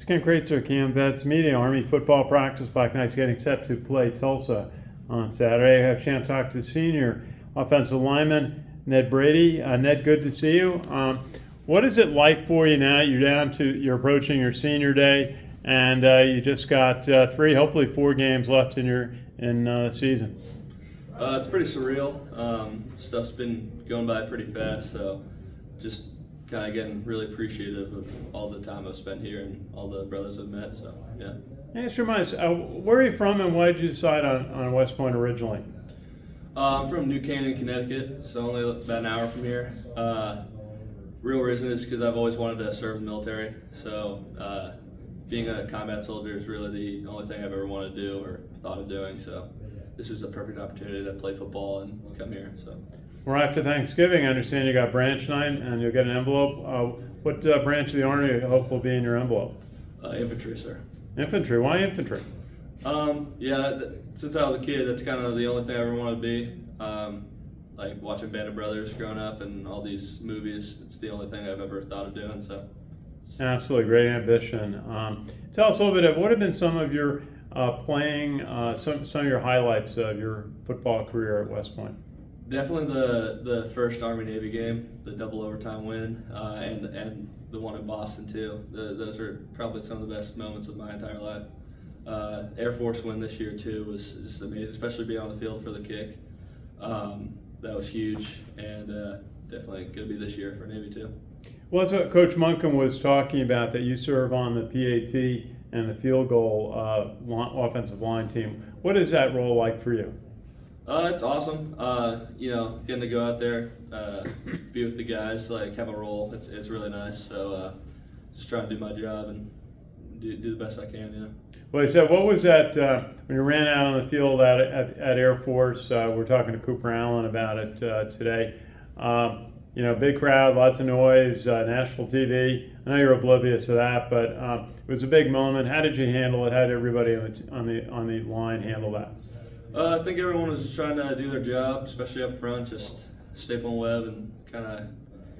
It's Ken Kraetzer, CaMMVetsMedia. Army football practice Black Knights getting set to play Tulsa on Saturday. I have a chance to talk to senior offensive lineman Ned Brady. Ned, good to see you. What is it like for you now? You're approaching your senior day, and you just got 3, hopefully 4 games left in the season. It's pretty surreal. Stuff's been going by pretty fast, so just kind of getting really appreciative of all the time I've spent here and all the brothers I've met. So yeah. Just remind us, where are you from, and why did you decide on West Point originally? I'm from New Canaan, Connecticut, so only about an hour from here. Real reason is because I've always wanted to serve in the military. So being a combat soldier is really the only thing I've ever wanted to do or thought of doing. So this is a perfect opportunity to play football and come here. So. Right after Thanksgiving, I understand you got branch night and you'll get an envelope. What branch of the Army you hope will be in your envelope? Infantry, sir. Infantry. Why infantry? Since I was a kid, that's kind of the only thing I ever wanted to be. Like watching Band of Brothers growing up and all these movies, it's the only thing I've ever thought of doing. So, absolutely great ambition. Tell us a little bit of what have been some of your playing, some of your highlights of your football career at West Point. Definitely the first Army-Navy game, the double overtime win, and the one in Boston too. Those are probably some of the best moments of my entire life. Air Force win this year too was just amazing, especially being on the field for the kick. That was huge, and definitely going to be this year for Navy too. Well, that's what Coach Munkin was talking about, that you serve on the PAT and the field goal offensive line team. What is that role like for you? It's awesome. Getting to go out there, be with the guys, like have a role. It's really nice. So just trying to do my job and do the best I can. Well, so what was that when you ran out on the field at Air Force? We're talking to Cooper Allen about it today. Big crowd, lots of noise, national TV. I know you're oblivious to that, but it was a big moment. How did you handle it? How did everybody on the line handle that? I think everyone was just trying to do their job, especially up front, just staple and web and kind of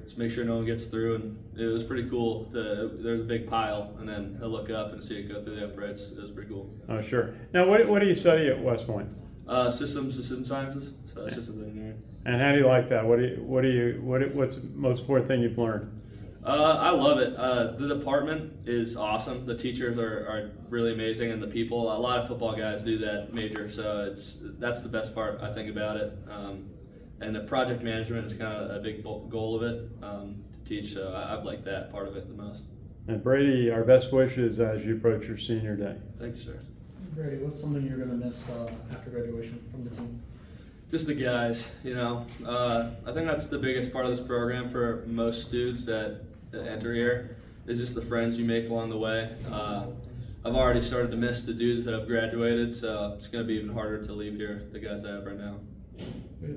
just make sure no one gets through. And it was pretty cool. There's a big pile, and then I look up and see it go through the uprights. It was pretty cool. Oh, sure. Now, what do you study at West Point? Systems sciences, so systems engineering. And how do you like that? What's the most important thing you've learned? I love it. The department is awesome. The teachers are really amazing, and the people. A lot of football guys do that major, so that's the best part I think about it. And the project management is kind of a big goal of it to teach. So I've liked that part of it the most. And Brady, our best wishes as you approach your senior day. Thank you, sir. Brady, what's something you're going to miss after graduation from the team? Just the guys. I think that's the biggest part of this program for most students that enter here is just the friends you make along the way. I've already started to miss the dudes that have graduated, so it's going to be even harder to leave here, the guys I have right now.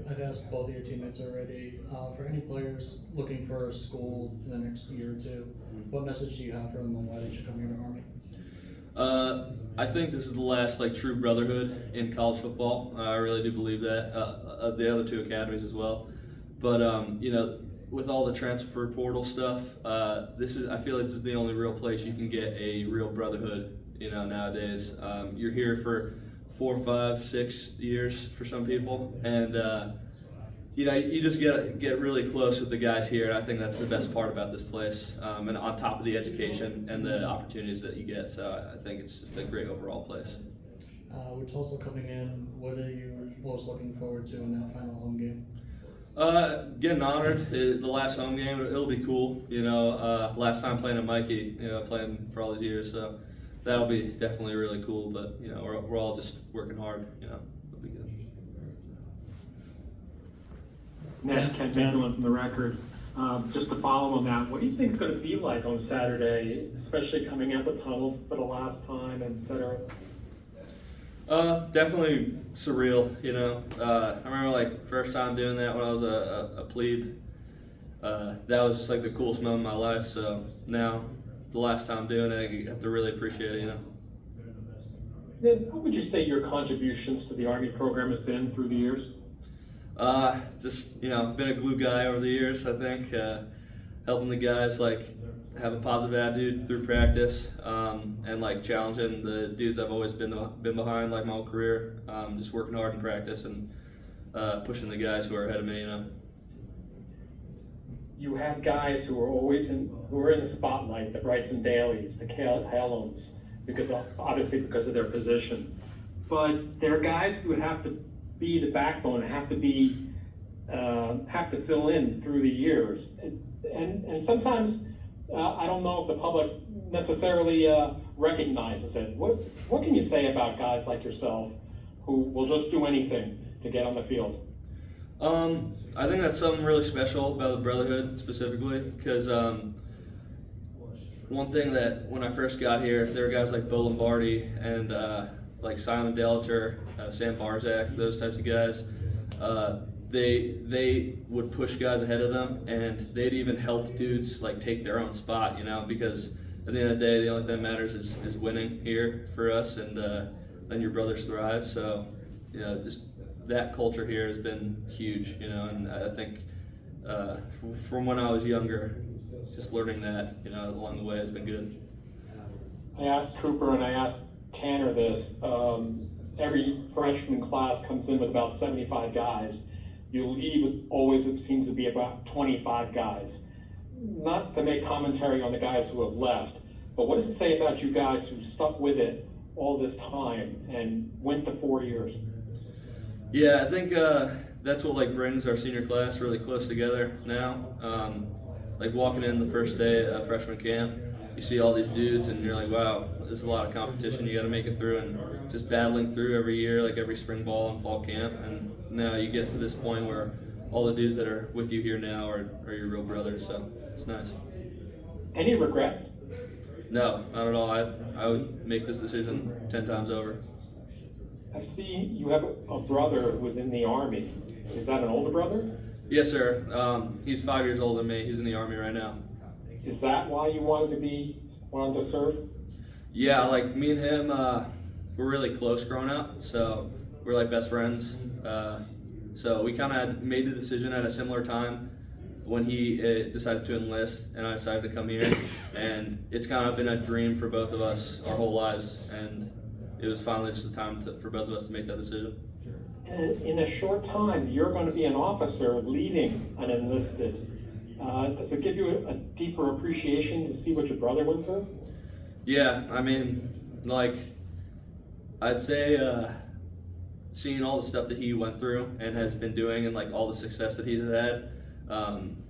I've asked both of your teammates already, for any players looking for a school in the next year or two, what message do you have for them on why they should come here to Army? I think this is the last true brotherhood in college football. I really do believe that. The other 2 academies as well. But with all the transfer portal stuff, I feel this is the only real place you can get a real brotherhood. Nowadays, you're here for 4, 5, 6 years for some people, and you just get really close with the guys here. And I think that's the best part about this place. And on top of the education and the opportunities that you get, so I think it's just a great overall place. With Tulsa coming in, what are you most looking forward to in that final home game? Getting honored. The last home game, it'll be cool. Last time playing at Mikey, playing for all these years, so that'll be definitely really cool. But we're all just working hard. It'll be good. Ned, Ken Canaan from the Record. Just to follow on that, what do you think it's going to be like on Saturday, especially coming out the tunnel for the last time, et cetera? Definitely surreal. I remember first time doing that when I was a plebe. That was just the coolest moment of my life. So now, the last time doing it, you have to really appreciate it. Then, what would you say your contributions to the Army program has been through the years? Been a glue guy over the years. I think helping the guys have a positive attitude through practice, and like challenging the dudes I've always been behind, like my whole career. Just working hard in practice and pushing the guys who are ahead of me. You have guys who are in the spotlight, the Bryson Dailies, the Callums, because of their position. But there are guys who have to be the backbone, have to fill in through the years, and sometimes I don't know if the public necessarily recognizes it. What can you say about guys like yourself who will just do anything to get on the field? I think that's something really special about the brotherhood specifically, because one thing that when I first got here, there were guys like Bill Lombardi and like Simon Dellinger, Sam Barzak, those types of guys. They would push guys ahead of them, and they'd even help dudes like take their own spot, because at the end of the day, the only thing that matters is winning here for us, and then your brothers thrive. So, just that culture here has been huge, and I think from when I was younger, just learning that, along the way has been good. I asked Cooper and I asked Tanner this. Every freshman class comes in with about 75 guys. You leave with always, it seems to be about 25 guys. Not to make commentary on the guys who have left, but what does it say about you guys who stuck with it all this time and went to 4 years? Yeah, I think that's what brings our senior class really close together now. Walking in the first day of freshman camp, you see all these dudes and you're like, wow, there's a lot of competition you got to make it through, and just battling through every year, every spring ball and fall camp, and now you get to this point where all the dudes that are with you here now are your real brothers, so it's nice. Any regrets? No, not at all. I would make this decision 10 times over. I see you have a brother who was in the Army. Is that an older brother? Yes, sir. He's 5 years older than me. He's in the Army right now. Is that why you wanted to serve? Yeah, me and him, we're really close growing up, so we're best friends. So we kind of made the decision at a similar time when he decided to enlist and I decided to come here, and it's kind of been a dream for both of us our whole lives, and it was finally just the time for both of us to make that decision. And in a short time, you're going to be an officer leading an enlisted. Does it give you a deeper appreciation to see what your brother went through? Yeah, I mean, I'd say seeing all the stuff that he went through and has been doing, and all the success that he's had,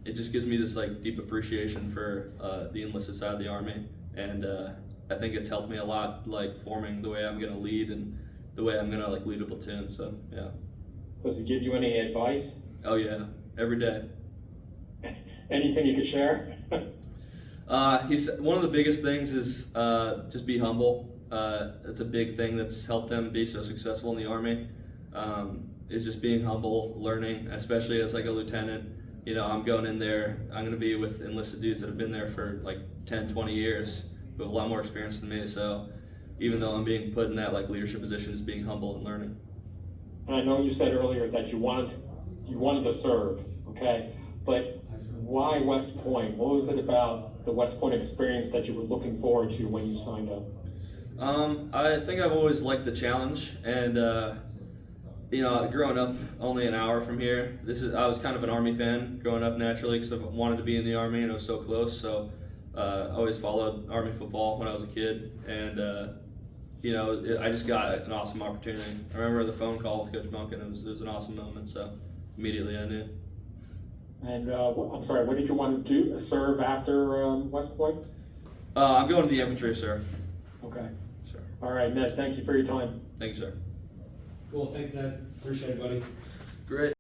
it just gives me this deep appreciation for the enlisted side of the Army, and I think it's helped me a lot, forming the way I'm going to lead and the way I'm going to lead a platoon. So yeah. Does he give you any advice? Oh yeah, every day. Anything you could share? He's one of the biggest things is just be humble. It's a big thing that's helped him be so successful in the Army. Is just being humble, learning, especially as a lieutenant. I'm going in there, I'm going to be with enlisted dudes that have been there for 10, 20 years who have a lot more experience than me. So even though I'm being put in that leadership position, is being humble and learning. And I know you said earlier that you wanted to serve, okay? But why West Point? What was it about the West Point experience that you were looking forward to when you signed up? I think I've always liked the challenge, and growing up only an hour from here, I was kind of an Army fan growing up naturally because I wanted to be in the Army and it was so close. So I always followed Army football when I was a kid, and I just got an awesome opportunity. I remember the phone call with Coach Duncan. It was an awesome moment. So immediately I knew. And I'm sorry, what did you want to do? Serve after West Point? I'm going to the infantry, sir. Okay. Sure. All right, Ned, thank you for your time. Thank you, sir. Cool, thanks, Ned. Appreciate it, buddy. Great.